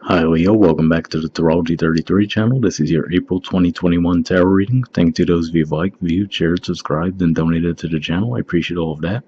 Hi Leo, welcome back to the Astrology 33 channel. This is your April 2021 tarot reading. Thank you to those of you who've liked, viewed, shared, subscribed, and donated to the channel. I appreciate all of that.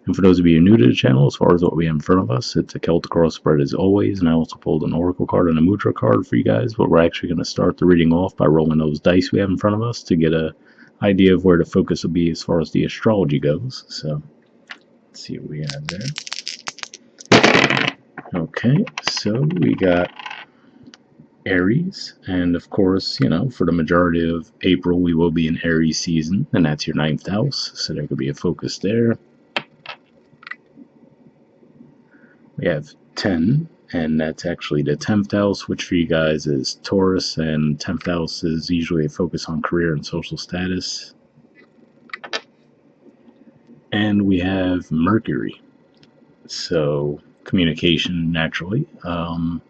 And for those of you who are new to the channel, as far as what we have in front of us, it's a Celtic cross spread as always, and I also pulled an Oracle card and a Mudra card for you guys, but we're actually going to start the reading off by rolling those dice we have in front of us to get an idea of where the focus will be as far as the astrology goes. So, let's see what we have there. Okay, so we got Aries, and of course, for the majority of April, we will be in Aries season, and that's your ninth house, so there could be a focus there. We have 10, and that's actually the 10th house, which for you guys is Taurus, and 10th house is usually a focus on career and social status. And we have Mercury, so communication naturally. Trying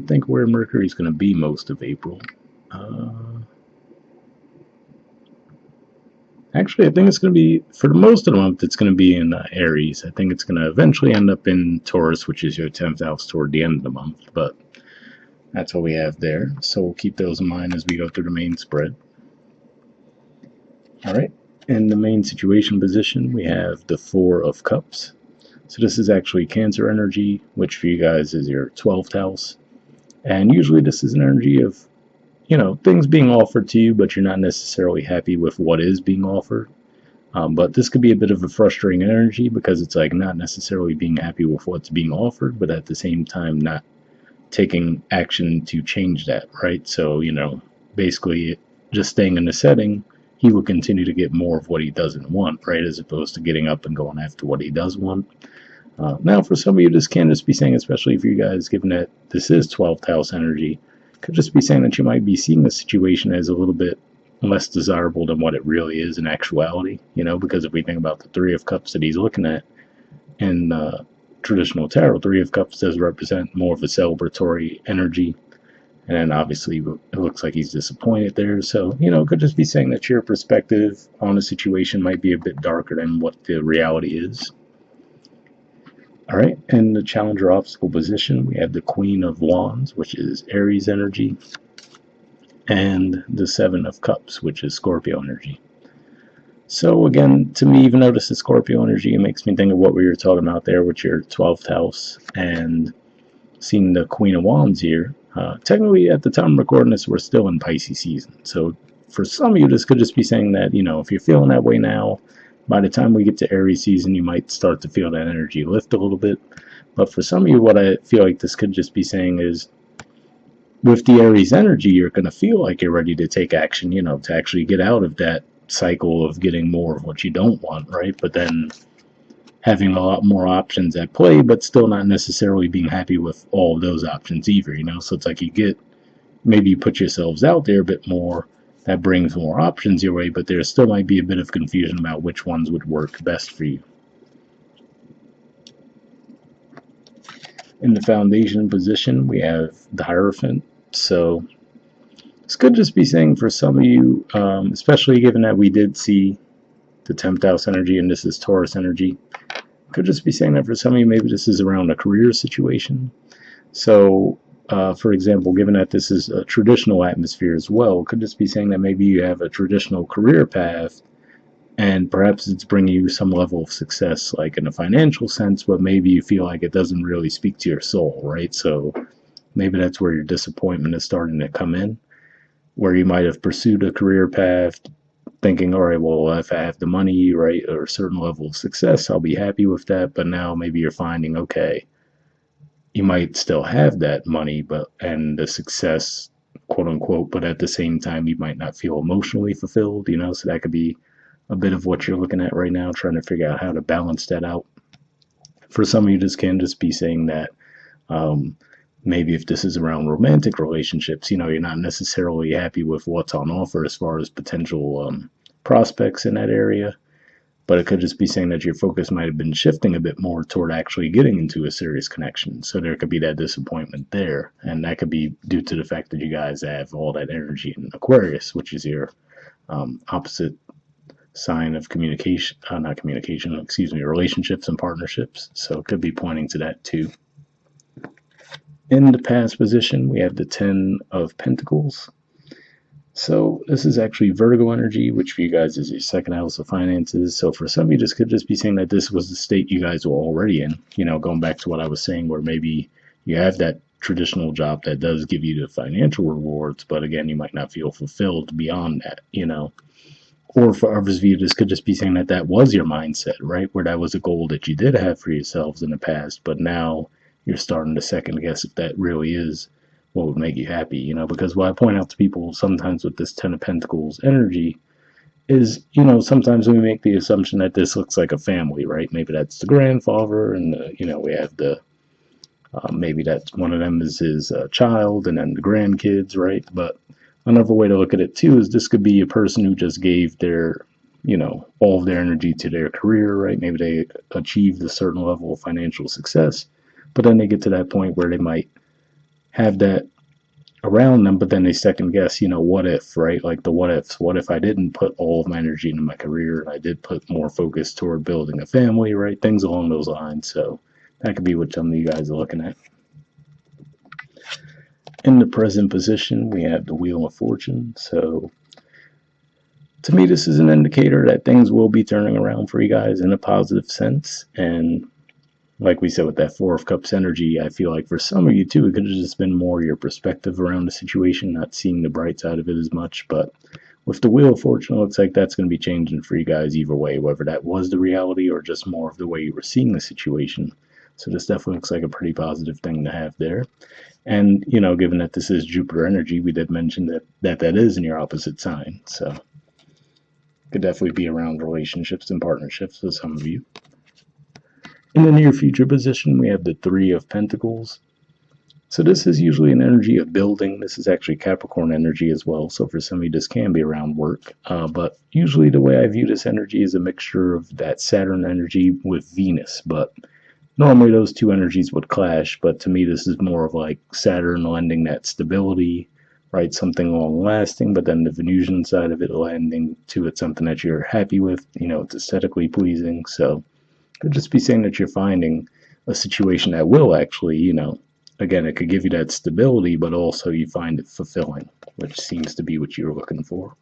to think where Mercury's going to be most of April. Actually, I think it's going to be, for the most of the month, it's going to be in Aries. I think it's going to eventually end up in Taurus, which is your 10th house toward the end of the month, but that's what we have there. So we'll keep those in mind as we go through the main spread. All right, in the main situation position, we have the Four of Cups. So this is actually Cancer energy, which for you guys is your 12th house. And usually this is an energy of things being offered to you, but you're not necessarily happy with what is being offered. But this could be a bit of a frustrating energy because it's like not necessarily being happy with what's being offered, but at the same time not taking action to change that, right? So, basically just staying in the setting, he will continue to get more of what he doesn't want, right? As opposed to getting up and going after what he does want. Now, for some of you, this can just be saying, especially for you guys, given that this is 12th house energy, could just be saying that you might be seeing the situation as a little bit less desirable than what it really is in actuality, because if we think about the Three of Cups that he's looking at in traditional tarot, Three of Cups does represent more of a celebratory energy, and obviously it looks like he's disappointed there. So, it could just be saying that your perspective on the situation might be a bit darker than what the reality is. All right, in the challenger obstacle position, we have the Queen of Wands, which is Aries energy, and the Seven of Cups, which is Scorpio energy. So again, to me, even though this is Scorpio energy, it makes me think of what we were talking about there with your 12th house and seeing the Queen of Wands here. Technically, at the time of recording this, we're still in Pisces season. So for some of you, this could just be saying that, if you're feeling that way now, by the time we get to Aries season, you might start to feel that energy lift a little bit. But for some of you, what I feel like this could just be saying is, with the Aries energy, you're going to feel like you're ready to take action, to actually get out of that cycle of getting more of what you don't want, right? But then having a lot more options at play, but still not necessarily being happy with all of those options either, So it's like maybe you put yourselves out there a bit more, that brings more options your way, but there still might be a bit of confusion about which ones would work best for you. In the foundation position, we have the Hierophant. So this could just be saying for some of you, especially given that we did see the 10th house energy and this is Taurus energy, could just be saying that for some of you, maybe this is around a career situation. So, for example, given that this is a traditional atmosphere as well, could just be saying that maybe you have a traditional career path and perhaps it's bringing you some level of success, like in a financial sense, but maybe you feel like it doesn't really speak to your soul, right? So maybe that's where your disappointment is starting to come in, where you might have pursued a career path thinking, all right, well, if I have the money, right, or a certain level of success, I'll be happy with that. But now maybe you're finding, okay, you might still have that money, and the success, quote unquote, but at the same time, you might not feel emotionally fulfilled, so that could be a bit of what you're looking at right now, trying to figure out how to balance that out. For some of you, this can just be saying that maybe if this is around romantic relationships, you're not necessarily happy with what's on offer as far as potential prospects in that area. But it could just be saying that your focus might have been shifting a bit more toward actually getting into a serious connection. So there could be that disappointment there. And that could be due to the fact that you guys have all that energy in Aquarius, which is your opposite sign of communication, not communication, excuse me, relationships and partnerships. So it could be pointing to that too. In the past position, we have the 10 of Pentacles. So this is actually Virgo energy, which for you guys is your second house of finances. So for some of you, this could just be saying that this was the state you guys were already in. Going back to what I was saying, where maybe you have that traditional job that does give you the financial rewards, but again, you might not feel fulfilled beyond that. Or for others of you, this could just be saying that that was your mindset, right? Where that was a goal that you did have for yourselves in the past, but now you're starting to second guess if that really is what would make you happy. Because what I point out to people sometimes with this Ten of Pentacles energy is, sometimes we make the assumption that this looks like a family, right? Maybe that's the grandfather, and we have the maybe that's one of them is his child, and then the grandkids, right? But another way to look at it too is this could be a person who just gave their, all of their energy to their career, right? Maybe they achieved a certain level of financial success, but then they get to that point where they might have that around them, but then they second guess, what if, right? Like the what ifs. What if I didn't put all of my energy into my career and I did put more focus toward building a family, right? Things along those lines. So that could be what some of you guys are looking at. In the present position, we have the Wheel of Fortune. So to me, this is an indicator that things will be turning around for you guys in a positive sense. And like we said, with that Four of Cups energy, I feel like for some of you too, it could have just been more your perspective around the situation, not seeing the bright side of it as much. But with the Wheel of Fortune, it looks like that's going to be changing for you guys either way, whether that was the reality or just more of the way you were seeing the situation. So this definitely looks like a pretty positive thing to have there. And, given that this is Jupiter energy, we did mention that is in your opposite sign. So could definitely be around relationships and partnerships with some of you. In the near future position, we have the Three of Pentacles. So this is usually an energy of building. This is actually Capricorn energy as well. So for some of you, this can be around work. But usually the way I view this energy is a mixture of that Saturn energy with Venus. But normally those two energies would clash. But to me, this is more of like Saturn lending that stability, right? Something long lasting. But then the Venusian side of it lending to it something that you're happy with. It's aesthetically pleasing. So could just be saying that you're finding a situation that will actually, again, it could give you that stability, but also you find it fulfilling, which seems to be what you're looking for.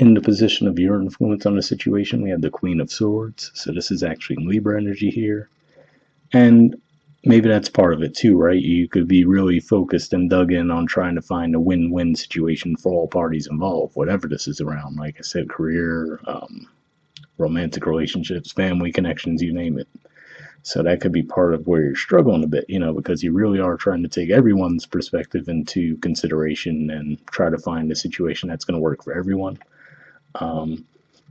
In the position of your influence on the situation, we have the Queen of Swords. So this is actually Libra energy here. And maybe that's part of it too, right? You could be really focused and dug in on trying to find a win-win situation for all parties involved, whatever this is around. Like I said, career, romantic relationships, family connections, you name it. So that could be part of where you're struggling a bit, because you really are trying to take everyone's perspective into consideration and try to find a situation that's going to work for everyone.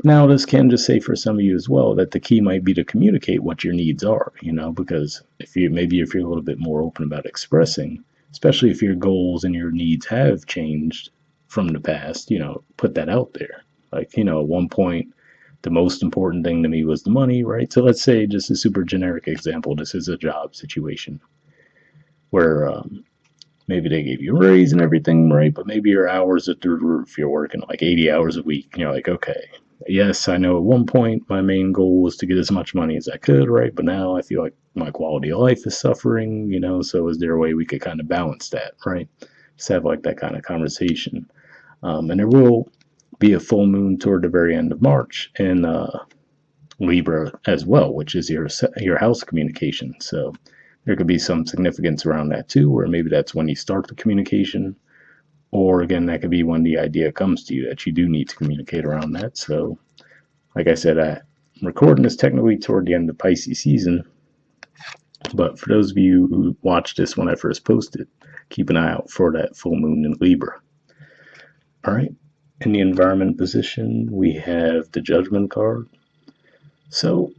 Now, this can just say for some of you as well that the key might be to communicate what your needs are, because if you're a little bit more open about expressing, especially if your goals and your needs have changed from the past, put that out there. Like, at one point, the most important thing to me was the money, right? So let's say, just a super generic example, this is a job situation where maybe they gave you a raise and everything, right? But maybe your hours are through the roof. You're working like 80 hours a week. And you're like, okay, yes, I know at one point my main goal was to get as much money as I could, right? But now I feel like my quality of life is suffering, so is there a way we could kind of balance that, right? Just have like that kind of conversation. And there will be a full moon toward the very end of March in Libra as well, which is your house communication. So there could be some significance around that too, where maybe that's when you start the communication, or again, that could be when the idea comes to you that you do need to communicate around that. So, like I said, I'm recording this technically toward the end of Pisces season, but for those of you who watched this when I first posted, keep an eye out for that full moon in Libra. All right. In the environment position, we have the Judgment card. So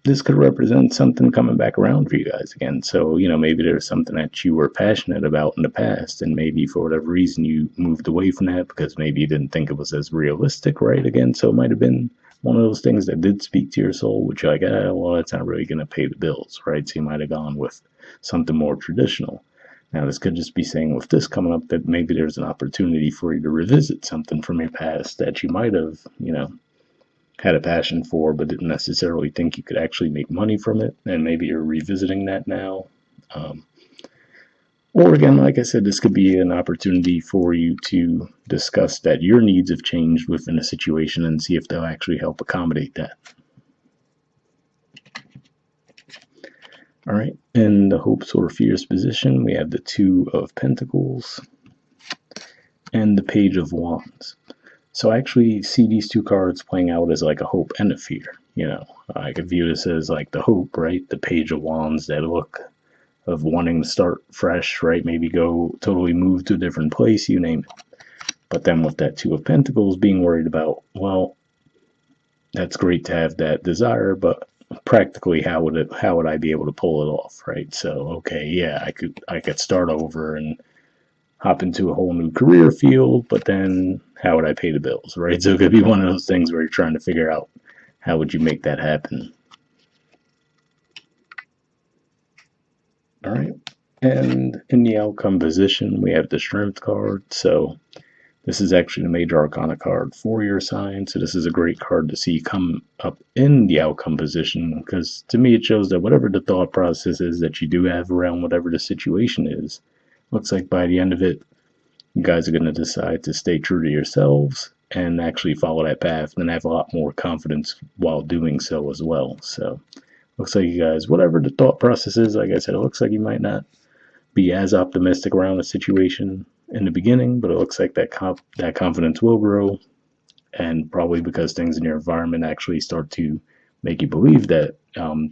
this could represent something coming back around for you guys again. So, maybe there's something that you were passionate about in the past, and maybe for whatever reason you moved away from that because maybe you didn't think it was as realistic, right? Again, so it might have been one of those things that did speak to your soul, which you're like, well, that's not really going to pay the bills, right? So you might have gone with something more traditional. Now, this could just be saying with this coming up that maybe there's an opportunity for you to revisit something from your past that you might have, had a passion for, but didn't necessarily think you could actually make money from it. And maybe you're revisiting that now. Or again, like I said, this could be an opportunity for you to discuss that your needs have changed within a situation and see if they'll actually help accommodate that. All right, in the hopes or fears position, we have the Two of Pentacles and the Page of Wands. So I actually see these two cards playing out as like a hope and a fear. You know, I could view this as like the hope, right? The Page of Wands, that look of wanting to start fresh, right? Maybe go totally move to a different place, you name it. But then with that Two of Pentacles, being worried about, well, that's great to have that desire, but practically how would I be able to pull it off, right? So okay, yeah, I could start over and hop into a whole new career field, but then how would I pay the bills, right? So it could be one of those things where you're trying to figure out how would you make that happen. All right. And in the outcome position, we have the Strength card. So this is actually the Major Arcana card for your sign. So this is a great card to see come up in the outcome position, because to me it shows that whatever the thought process is that you do have around whatever the situation is, looks like by the end of it, you guys are going to decide to stay true to yourselves and actually follow that path and have a lot more confidence while doing so as well. So looks like you guys, whatever the thought process is, like I said, it looks like you might not be as optimistic around the situation in the beginning, but it looks like that confidence will grow, and probably because things in your environment actually start to make you believe that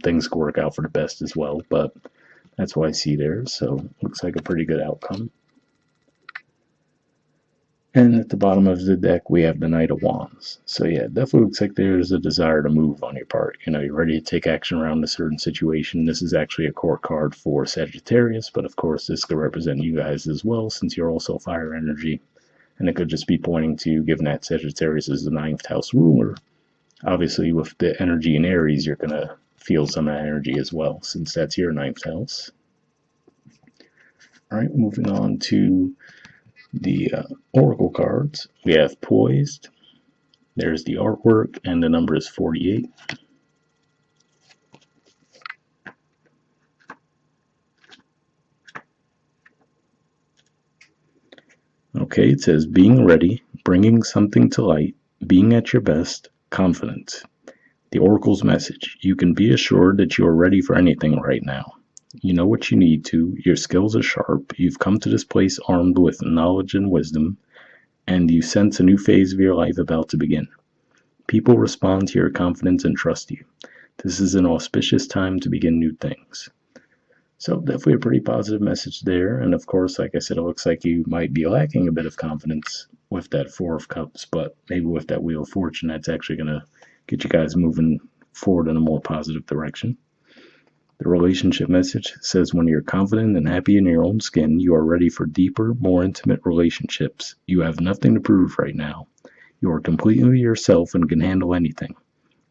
things can work out for the best as well. But that's what I see there. So looks like a pretty good outcome. And at the bottom of the deck, we have the Knight of Wands. So yeah, it definitely looks like there's a desire to move on your part. You know, you're ready to take action around a certain situation. This is actually a court card for Sagittarius, but of course this could represent you guys as well, since you're also fire energy. And it could just be pointing to, given that Sagittarius is the 9th house ruler, obviously with the energy in Aries, you're going to feel some of that energy as well, since that's your 9th house. All right, moving on to the oracle cards. We have Poised. There's the artwork, and the number is 48. Okay, it says being ready, bringing something to light, being at your best, confident. The oracle's message: you can be assured that you are ready for anything right now. You know what you need to, your skills are sharp, you've come to this place armed with knowledge and wisdom, and you sense a new phase of your life about to begin. People respond to your confidence and trust you. This is an auspicious time to begin new things. So definitely a pretty positive message there. And of course, like I said, it looks like you might be lacking a bit of confidence with that Four of Cups, but maybe with that Wheel of Fortune, that's actually going to get you guys moving forward in a more positive direction. The relationship message says when you're confident and happy in your own skin, you are ready for deeper, more intimate relationships. You have nothing to prove right now. You are completely yourself and can handle anything.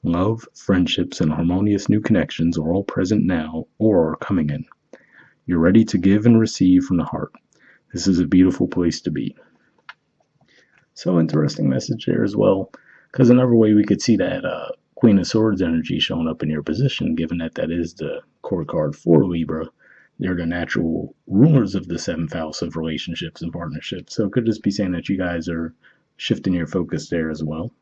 Love, friendships, and harmonious new connections are all present now or are coming in. You're ready to give and receive from the heart. This is a beautiful place to be. So interesting message there as well, because another way we could see that Queen of Swords energy showing up in your position, given that that is the core card for Libra. They're the natural rulers of the 7th house of relationships and partnerships. So it could just be saying that you guys are shifting your focus there as well.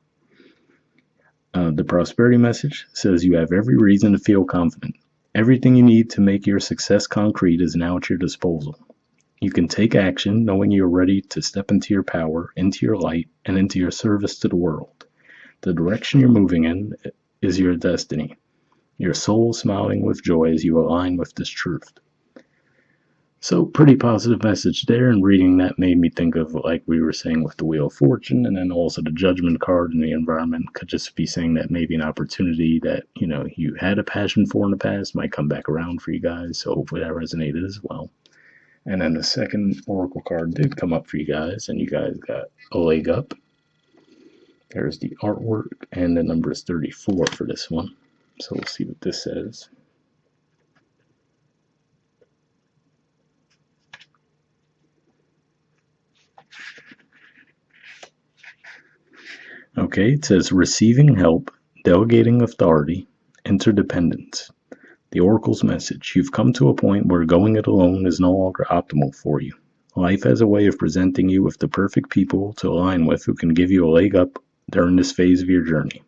The prosperity message says you have every reason to feel confident. Everything you need to make your success concrete is now at your disposal. You can take action knowing you're ready to step into your power, into your light, and into your service to the world. The direction you're moving in is your destiny. Your soul smiling with joy as you align with this truth. So pretty positive message there, and reading that made me think of, like we were saying with the Wheel of Fortune, and then also the Judgment card in the environment could just be saying that maybe an opportunity that, you know, you had a passion for in the past might come back around for you guys, so hopefully that resonated as well. And then the second oracle card did come up for you guys, and you guys got a leg up. There's the artwork, and the number is 34 for this one. So we'll see what this says. Okay, it says receiving help, delegating authority, interdependence. The Oracle's message: you've come to a point where going it alone is no longer optimal for you. Life has a way of presenting you with the perfect people to align with who can give you a leg up during this phase of your journey.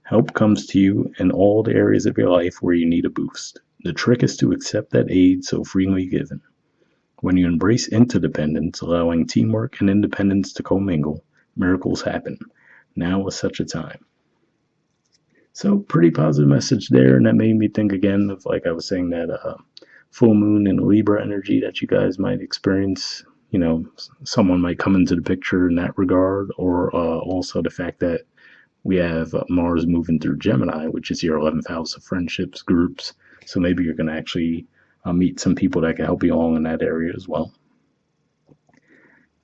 Help comes to you in all the areas of your life where you need a boost. The trick is to accept that aid so freely given. When you embrace interdependence, allowing teamwork and independence to commingle, miracles happen. Now is such a time. So, pretty positive message there, and that made me think again of, like I was saying, that full moon and Libra energy that you guys might experience. You know, someone might come into the picture in that regard, or also the fact that we have Mars moving through Gemini, which is your 11th house of friendships, groups. So maybe you're going to actually meet some people that can help you along in that area as well.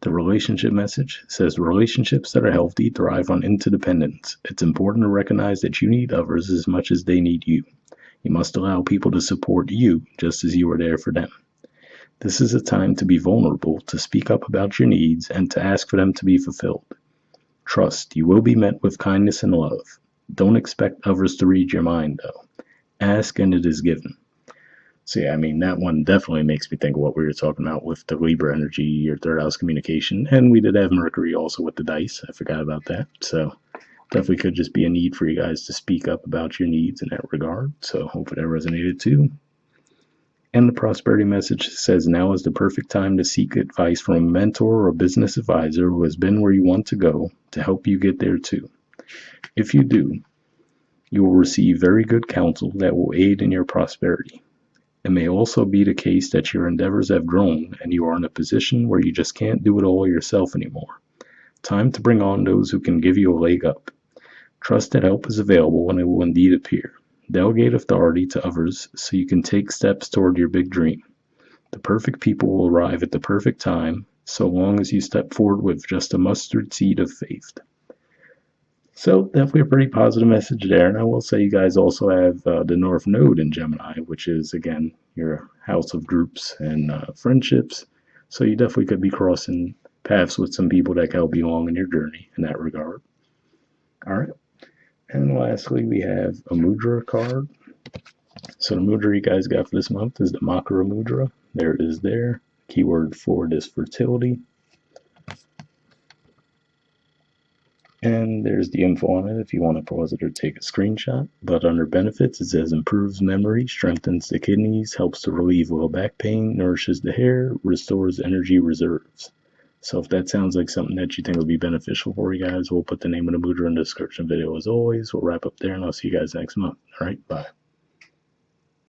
The relationship message says relationships that are healthy thrive on interdependence. It's important to recognize that you need others as much as they need you. You must allow people to support you just as you are there for them. This is a time to be vulnerable, to speak up about your needs, and to ask for them to be fulfilled. Trust, you will be met with kindness and love. Don't expect others to read your mind, though. Ask and it is given. So yeah, I mean, that one definitely makes me think of what we were talking about with the Libra energy, your third house communication. And we did have Mercury also with the dice. I forgot about that. So definitely could just be a need for you guys to speak up about your needs in that regard. So hopefully that resonated too. And the prosperity message says now is the perfect time to seek advice from a mentor or a business advisor who has been where you want to go to help you get there too. If you do, you will receive very good counsel that will aid in your prosperity. It may also be the case that your endeavors have grown and you are in a position where you just can't do it all yourself anymore. Time to bring on those who can give you a leg up. Trust that help is available and it will indeed appear. Delegate authority to others so you can take steps toward your big dream. The perfect people will arrive at the perfect time, so long as you step forward with just a mustard seed of faith. So definitely a pretty positive message there. And I will say you guys also have the North Node in Gemini, which is, again, your house of groups and friendships. So you definitely could be crossing paths with some people that can help you along in your journey in that regard. All right. And lastly, we have a Mudra card. So the Mudra you guys got for this month is the Makara Mudra. There it is there. Keyword for it is fertility. And there's the info on it if you want to pause it or take a screenshot. But under benefits, it says improves memory, strengthens the kidneys, helps to relieve low back pain, nourishes the hair, restores energy reserves. So if that sounds like something that you think would be beneficial for you guys, we'll put the name of the Mudra in the description video as always. We'll wrap up there and I'll see you guys next month. All right, bye.